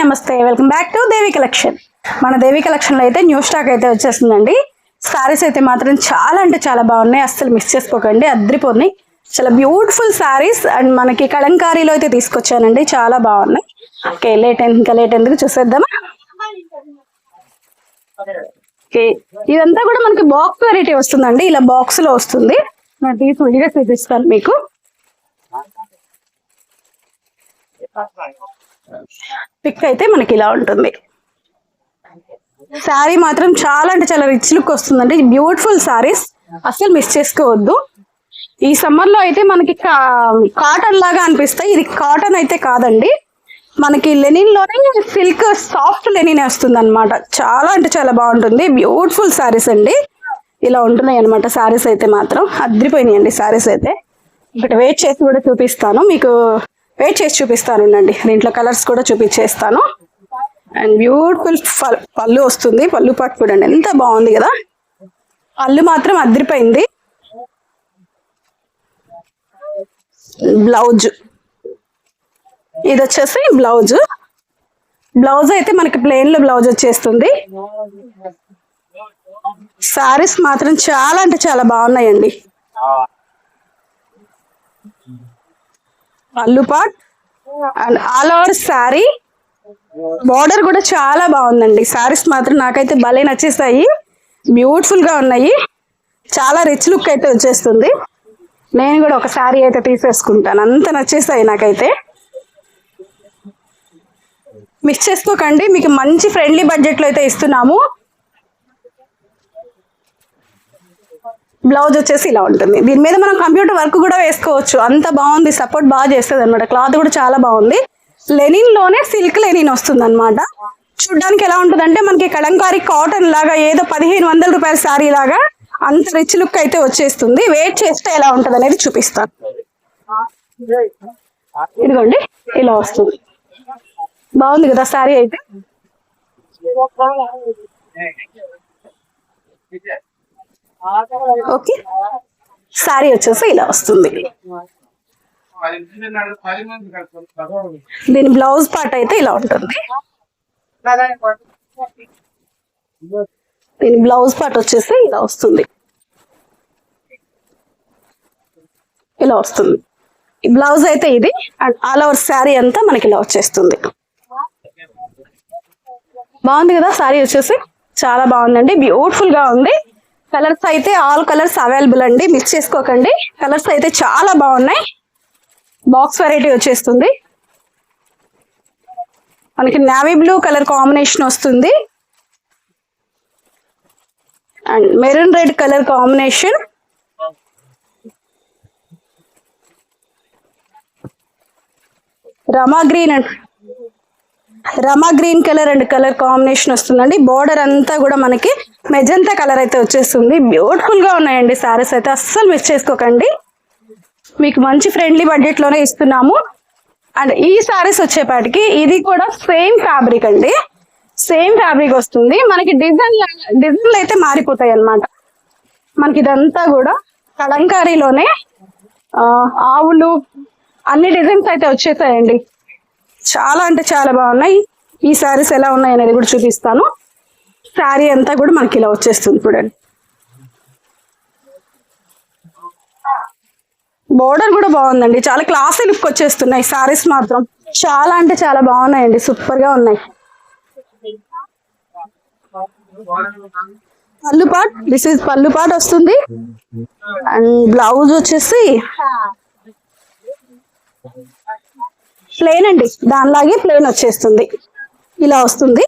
నమస్తే, welcome back to Devi collection. మన దేవి కలెక్షన్లో అయితే న్యూ స్టాక్ అయితే వచ్చేస్తుందండి. సారీస్ అయితే మాత్రం చాలా అంటే చాలా బాగున్నాయి, అస్సలు మిస్ చేసుకోకండి, అద్రిపోతున్నాయి. చాలా బ్యూటిఫుల్ సారీస్ అండ్ మనకి కలంకారీలో అయితే తీసుకొచ్చానండి, చాలా బాగున్నాయి. ఓకే, ఇంకా లేట్ ఎందుకు చూసేద్దామా. ఓకే, ఇదంతా కూడా మనకి బాక్స్ వెరైటీ వస్తుందండి, ఇలా బాక్స్ లో వస్తుంది. విడిగా చూపిస్తాను మీకు. పిక్ అయితే మనకి ఇలా ఉంటుంది. శారీ మాత్రం చాలా అంటే చాలా రిచ్ లుక్ వస్తుందండి, బ్యూటిఫుల్ సారీస్, అసలు మిస్ చేసుకోవద్దు. ఈ సమ్మర్ లో అయితే మనకి కాటన్ లాగా అనిపిస్తాయి, ఇది కాటన్ అయితే కాదండి, మనకి లెనిన్ లోనే సిల్క్ సాఫ్ట్ లెనిన్ వస్తుంది అనమాట. చాలా అంటే చాలా బాగుంటుంది, బ్యూటిఫుల్ సారీస్ అండి. ఇలా ఉంటున్నాయి అనమాట సారీస్ అయితే మాత్రం అద్రిపోయినాయండి సారీస్ అయితే. బట్ వెయిట్ చేసి కూడా చూపిస్తాను మీకు, వెయిట్ చేసి చూపిస్తాను అండి. దీంట్లో కలర్స్ కూడా చూపించేస్తాను. అండ్ బ్యూటిఫుల్ పళ్ళు వస్తుంది, పళ్ళు పాటు కూడా అండి ఎంత బాగుంది కదా, పళ్ళు మాత్రం అద్రిపోయింది. బ్లౌజ్ ఇది వచ్చేసి బ్లౌజ్ అయితే మనకి ప్లెయిన్ లో బ్లౌజ్ వచ్చేస్తుంది. సారీస్ మాత్రం చాలా అంటే చాలా బాగున్నాయండి. పళ్ళు pot and all over sari, border కూడా చాలా బాగుందండి. సారీస్ మాత్రం నాకైతే భలే నచ్చేస్తాయి, బ్యూటిఫుల్ గా ఉన్నాయి, చాలా రిచ్ లుక్ అయితే వచ్చేస్తుంది. నేను కూడా ఒక శారీ అయితే తీసేసుకుంటాను, అంత నచ్చేస్తాయి నాకైతే. మిస్ చేసుకోకండి, మీకు మంచి ఫ్రెండ్లీ బడ్జెట్ లో అయితే ఇస్తున్నాము. బ్లౌజ్ వచ్చేసి ఇలా ఉంటుంది, దీని మీద మనం కంప్యూటర్ వర్క్ కూడా వేసుకోవచ్చు, అంత బాగుంది, సపోర్ట్ బాగా చేస్తుంది అనమాట. క్లాత్ కూడా చాలా బాగుంది, లెనిన్ లోనే సిల్క్ లెనిన్ వస్తుంది అనమాట. చూడ్డానికి ఎలా ఉంటుంది అంటే మనకి కలంకారీ కాటన్ లాగా, ఏదో 1500 రూపాయల శారీ లాగా అంత రిచ్ లుక్ అయితే వచ్చేస్తుంది. వెయిట్ చేస్తే ఎలా ఉంటుంది అనేది చూపిస్తాను. ఇదిగోండి ఇలా వస్తుంది, బాగుంది కదా శారీ అయితే. ఓకే, శారీ వచ్చేసి ఇలా వస్తుంది. దీని బ్లౌజ్ పార్ట్ అయితే ఇలా ఉంటుంది. దీని బ్లౌజ్ పార్ట్ వచ్చేసి ఇలా వస్తుంది, ఇలా వస్తుంది. ఈ బ్లౌజ్ అయితే ఇది, అండ్ ఆల్ ఓవర్ శారీ అంతా మనకి ఇలా వచ్చేస్తుంది. బాగుంది కదా శారీ వచ్చేసి, చాలా బాగుందండి, బ్యూటిఫుల్ గా ఉంది. కలర్స్ అయితే ఆల్ కలర్స్ అవైలబుల్ అండి, మిక్స్ చేసుకోకండి. కలర్స్ అయితే చాలా బాగున్నాయి, బాక్స్ వెరైటీ వచ్చేస్తుంది. మనకి నేవీ బ్లూ కలర్ కాంబినేషన్ వస్తుంది and maroon red colour combination, Rama green colour and colour combination వస్తుందండి. బోర్డర్ అంతా కూడా మనకి మెజంతా కలర్ అయితే వచ్చేస్తుంది, బ్యూటిఫుల్ గా ఉన్నాయండి సారీస్ అయితే, అస్సలు మిస్ చేసుకోకండి. మీకు మంచి ఫ్రెండ్లీ బడ్జెట్ లోనే ఇస్తున్నాము. అండ్ ఈ సారీస్ వచ్చేపాటికి ఇది కూడా సేమ్ ఫ్యాబ్రిక్ అండి, సేమ్ ఫ్యాబ్రిక్ వస్తుంది. మనకి డిజైన్లు అయితే మారిపోతాయి అన్నమాట. మనకి ఇదంతా కూడా కలంకారీలోనే ఆవులు అన్ని డిజైన్స్ అయితే వచ్చేసాయండి, చాలా అంటే చాలా బాగున్నాయి. ఈ శారీస్ ఎలా ఉన్నాయి అనేది కూడా చూపిస్తాను. శారీ అంతా కూడా మనకి ఇలా వచ్చేస్తుంది చూడండి. బోర్డర్ కూడా బాగుందండి, చాలా క్లాసీ లుక్ వచ్చేస్తున్నాయి శారీస్ మాత్రం, చాలా అంటే చాలా బాగున్నాయండి, సూపర్ గా ఉన్నాయి. పళ్ళు పాట్, దిస్ ఇస్ పళ్ళు పాట్ వస్తుంది. అండ్ బ్లౌజ్ వచ్చేసి ప్లెయిన్ అండి, దానిలాగే ప్లెయిన్ వచ్చేస్తుంది, ఇలా వస్తుంది.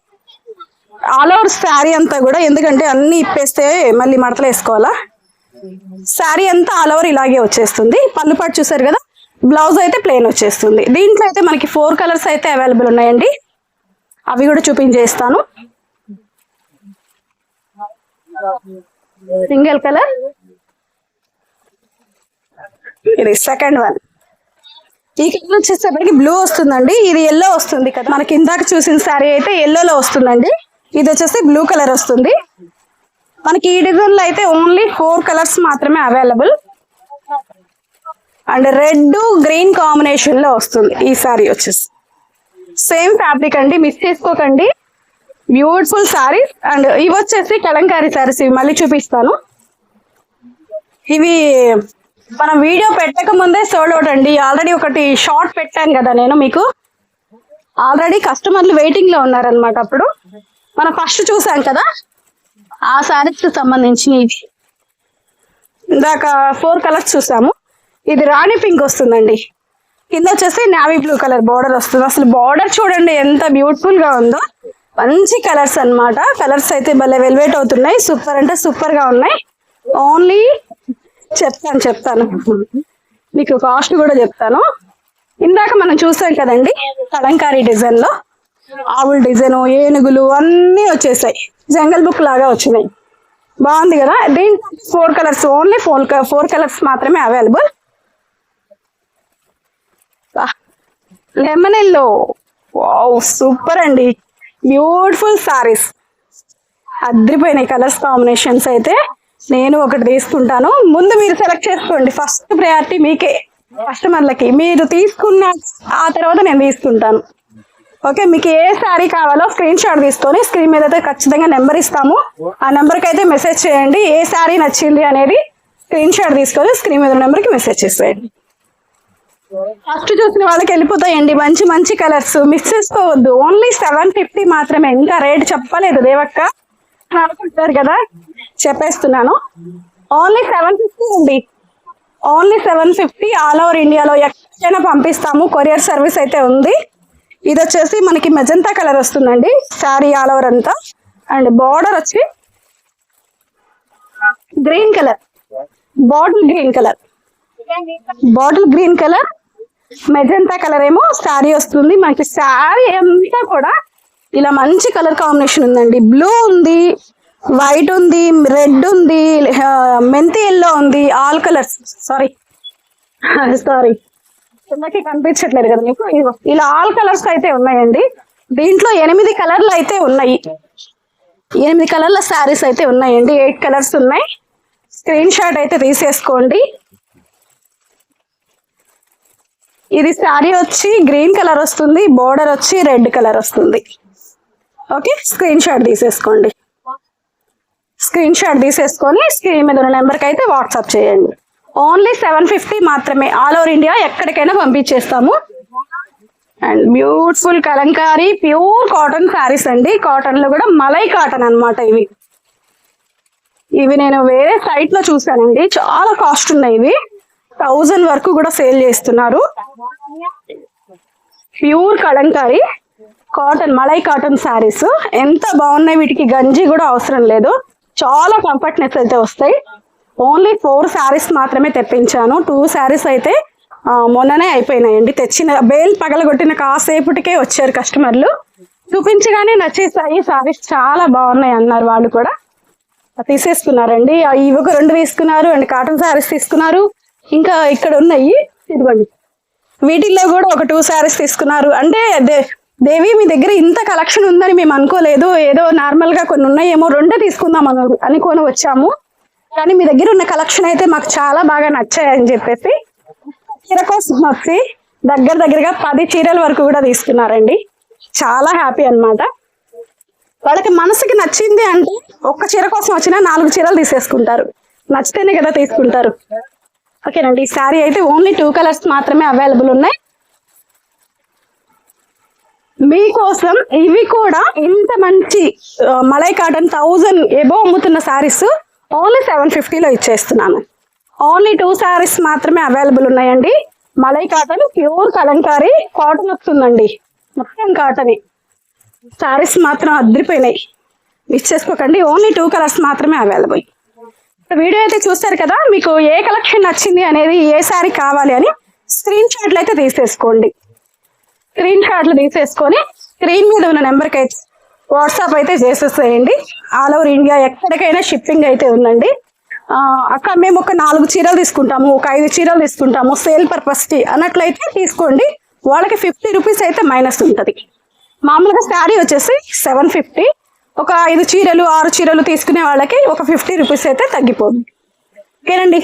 ఆల్ ఓవర్ శారీ అంతా కూడా, ఎందుకంటే అన్ని ఇప్పేస్తే మళ్ళీ మడతలు వేసుకోవాలా. శారీ అంతా ఆల్ ఓవర్ ఇలాగే వచ్చేస్తుంది. పళ్ళు పాటు చూసారు కదా, బ్లౌజ్ అయితే ప్లెయిన్ వచ్చేస్తుంది. దీంట్లో అయితే మనకి 4 కలర్స్ అయితే అవైలబుల్ ఉన్నాయండి, అవి కూడా చూపించేస్తాను. సింగిల్ కలర్, ఇది సెకండ్ వన్. ఈ కలర్ వచ్చేసేపటికి బ్లూ వస్తుందండి, ఇది ఎల్లో వస్తుంది కదా, మనకి ఇందాక చూసిన శారీ అయితే ఎల్లోలో వస్తుందండి, ఇది వచ్చేసి బ్లూ కలర్ వస్తుంది. మనకి ఈ డిజైన్ లో అయితే ఓన్లీ 4 కలర్స్ మాత్రమే available. And red green combination లో వస్తుంది ఈ సారీ వచ్చేసి. సేమ్ ఫ్యాబ్రిక్ అండి, మిస్ చేసుకోకండి. బ్యూటిఫుల్ సారీస్. అండ్ ఇవి వచ్చేసి కలంకారీ సారీస్, ఇవి మళ్ళీ చూపిస్తాను. ఇవి మనం వీడియో పెట్టక ముందే సోల్డ్ అవుట్ అండి. ఆల్రెడీ ఒకటి షార్ట్ పెట్టాను కదా నేను మీకు, ఆల్రెడీ కస్టమర్లు వెయిటింగ్ లో ఉన్నారనమాట. అప్పుడు మనం ఫస్ట్ చూసాం కదా ఆ సారీస్ కి సంబంధించినవి. ఇందాక 4 కలర్స్ చూసాము. ఇది రాణి పింక్ వస్తుందండి, కింద వచ్చేసి నావీ బ్లూ కలర్ బార్డర్ వస్తుంది. అసలు బార్డర్ చూడండి ఎంత బ్యూటిఫుల్ గా ఉందో. మంచి కలర్స్ అన్నమాట. కలర్స్ అయితే భలే వెల్వేట్ అవుతున్నాయి. సూపర్ అంటే సూపర్ గా ఉన్నాయి. ఓన్లీ చెప్తాను మీకు కాస్ట్ కూడా చెప్తాను. ఇందాక మనం చూసాం కదండి కలంకారీ డిజైన్ లో ఆవుల డిజైన్, ఏనుగులు అన్నీ వచ్చేసాయి. జంగల్ బుక్ లాగా వచ్చినాయి. బాగుంది కదా. దీంట్లో 4 కలర్స్, ఓన్లీ 4 కలర్స్ మాత్రమే available. Lemon yellow, wow super అండి. బ్యూటిఫుల్ సారీస్, అద్రిపోయినాయి కలర్స్ కాంబినేషన్స్. అయితే నేను ఒకటి తీసుకుంటాను. ముందు మీరు సెలెక్ట్ చేసుకోండి. ఫస్ట్ ప్రయారిటీ మీకే, కస్టమర్లకి. మీరు తీసుకున్న ఆ తర్వాత నేను తీసుకుంటాను. ఓకే, మీకు ఏ శారీ కావాలో స్క్రీన్ షాట్ తీసుకొని స్క్రీన్ మీద అయితే ఖచ్చితంగా నెంబర్ ఇస్తాము. ఆ నెంబర్కి అయితే మెసేజ్ చేయండి. ఏ శారీ నచ్చింది అనేది స్క్రీన్ షాట్ తీసుకొని స్క్రీన్ మీద నెంబర్కి మెసేజ్ చేసేయండి. ఫస్ట్ చూసిన వాళ్ళకి వెళ్ళిపోతాయండి మంచి మంచి కలర్స్. మిస్ చేసుకోవద్దు. ఓన్లీ 750 మాత్రమే. ఇంకా రేట్ చెప్పలేదు దేవక్క అనుకుంటారు కదా, చెప్పేస్తున్నాను. ఓన్లీ 750 అండి. ఓన్లీ 750. ఆల్ ఓవర్ ఇండియాలో ఎక్కడైనా పంపిస్తాము. కొరియర్ సర్వీస్ అయితే ఉంది. ఇది వచ్చేసి మనకి మెజంతా కలర్ వస్తుందండి శారీ ఆల్ ఓవర్ అంతా. అండ్ బార్డర్ వచ్చి green colour, bottle green colour, bottle green colour, magenta colour ఏమో శారీ వస్తుంది మనకి. శారీ అంతా కూడా ఇలా మంచి కలర్ కాంబినేషన్ ఉందండి. బ్లూ ఉంది, వైట్ ఉంది, రెడ్ ఉంది, మెంతి ఎల్లో ఉంది. ఆల్ కలర్స్, సారీ కిందకి కనిపించట్లేదు కదా మీకు. ఇలా ఆల్ కలర్స్ అయితే ఉన్నాయండి. దీంట్లో 8 కలర్లు అయితే ఉన్నాయి. 8 కలర్ల శారీస్ అయితే ఉన్నాయండి. 8 కలర్స్ ఉన్నాయి. స్క్రీన్ షాట్ అయితే తీసేసుకోండి. ఇది శారీ వచ్చి గ్రీన్ కలర్ వస్తుంది, బోర్డర్ వచ్చి రెడ్ కలర్ వస్తుంది. ఓకే, స్క్రీన్ షాట్ తీసేసుకోండి. స్క్రీన్ షాట్ తీసేసుకొని స్క్రీన్ మీద ఉన్న నెంబర్కి అయితే వాట్సాప్ చేయండి. ఓన్లీ 750 మాత్రమే. ఆల్ ఓవర్ ఇండియా ఎక్కడికైనా పంపించేస్తాము. And beautiful Kalamkari pure cotton saris అండి. కాటన్ లో కూడా మలై కాటన్ అన్నమాట. ఇవి నేను వేరే సైట్ లో చూసానండి, చాలా కాస్ట్ ఉన్నాయి. ఇవి 1000 వరకు కూడా సేల్ చేస్తున్నారు. Pure Kalamkari cotton, malai cotton saris ఎంత బాగున్నాయి. వీటికి గంజి కూడా అవసరం లేదు. చాలా కంఫర్ట్నెస్ అయితే వస్తాయి. ఓన్లీ 4 శారీస్ మాత్రమే తెప్పించాను. 2 శారీస్ అయితే మొన్ననే అయిపోయినాయండి. తెచ్చిన బేల్ పగలగొట్టిన కాసేపటికే వచ్చారు కస్టమర్లు. చూపించగానే నచ్చేసాయి శారీస్, చాలా బాగున్నాయి అన్నారు వాళ్ళు కూడా. తీసేసుకున్నారండి. ఇవి ఒక 2 తీసుకున్నారు. అండ్ కాటన్ శారీస్ తీసుకున్నారు. ఇంకా ఇక్కడ ఉన్నాయి ఇదిగోండి, వీటిల్లో కూడా ఒక 2 శారీస్ తీసుకున్నారు. అంటే దేవి మీ దగ్గర ఇంత కలెక్షన్ ఉందని మేము అనుకోలేదు. ఏదో నార్మల్ గా కొన్ని ఉన్నాయేమో 2 తీసుకుందాం అనుకొని వచ్చాము. కానీ మీ దగ్గర ఉన్న కలెక్షన్ అయితే మాకు చాలా బాగా నచ్చాయని చెప్పేసి చీర కోసం వచ్చి దగ్గరగా 10 చీరల వరకు కూడా తీసుకున్నారండి. చాలా హ్యాపీ అన్నమాట. వాళ్ళకి మనసుకి నచ్చింది అంటే ఒక్క చీర కోసం వచ్చినా 4 చీరలు తీసేసుకుంటారు. నచ్చితేనే కదా తీసుకుంటారు. ఓకేనండి, ఈ శారీ అయితే ఓన్లీ 2 కలర్స్ మాత్రమే అవైలబుల్ ఉన్నాయి మీకోసం. ఇవి కూడా ఇంత మంచి మలై కాటన్ 1000 ఎబో అమ్ముతున్న శారీస్ ఓన్లీ 750లో ఇచ్చేస్తున్నాను. ఓన్లీ 2 శారీస్ మాత్రమే అవైలబుల్ ఉన్నాయండి. Malai cotton pure Kalamkari cotton వస్తుందండి, మొత్తం కాటన్. శారీస్ మాత్రం అద్రిపోయినాయి, మిస్ చేసుకోకండి. ఓన్లీ 2 కలర్స్ మాత్రమే అవైలబుల్. వీడియో అయితే చూస్తారు కదా, మీకు ఏ కలెక్షన్ నచ్చింది అనేది, ఏ శారీ కావాలి అని స్క్రీన్ షాట్లు అయితే తీసేసుకోండి. స్క్రీన్ షాట్లు తీసేసుకొని స్క్రీన్ మీద ఉన్న నెంబర్కి అయితే వాట్సాప్ అయితే చేసేసేయండి. ఆల్ ఓవర్ ఇండియా ఎక్కడికైనా షిప్పింగ్ అయితే ఉందండి. అక్క మేము ఒక 4 చీరలు తీసుకుంటాము, ఒక 5 చీరలు తీసుకుంటాము సేల్ పర్పస్కి అన్నట్లయితే తీసుకోండి. వాళ్ళకి 50 రూపీస్ అయితే మైనస్ ఉంటుంది. మామూలుగా శారీ వచ్చేసి 750. ఒక 5 చీరలు 6 చీరలు తీసుకునే వాళ్ళకి ఒక 50 రూపీస్ అయితే తగ్గిపోతుంది. ఓకేనండి,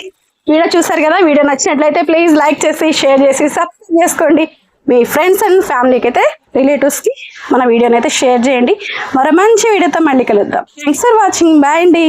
వీడియో చూసారు కదా. వీడియో నచ్చినట్లయితే ప్లీజ్ లైక్ చేసి, షేర్ చేసి, సబ్స్క్రైబ్ చేసుకోండి. మీ ఫ్రెండ్స్ అండ్ ఫ్యామిలీకి అయితే రిలేటివ్స్కి మన వీడియోని అయితే షేర్ చేయండి. మరో మంచి వీడియోతో మళ్ళీ కలుద్దాం. Thanks for watching. బాయ్ అండి.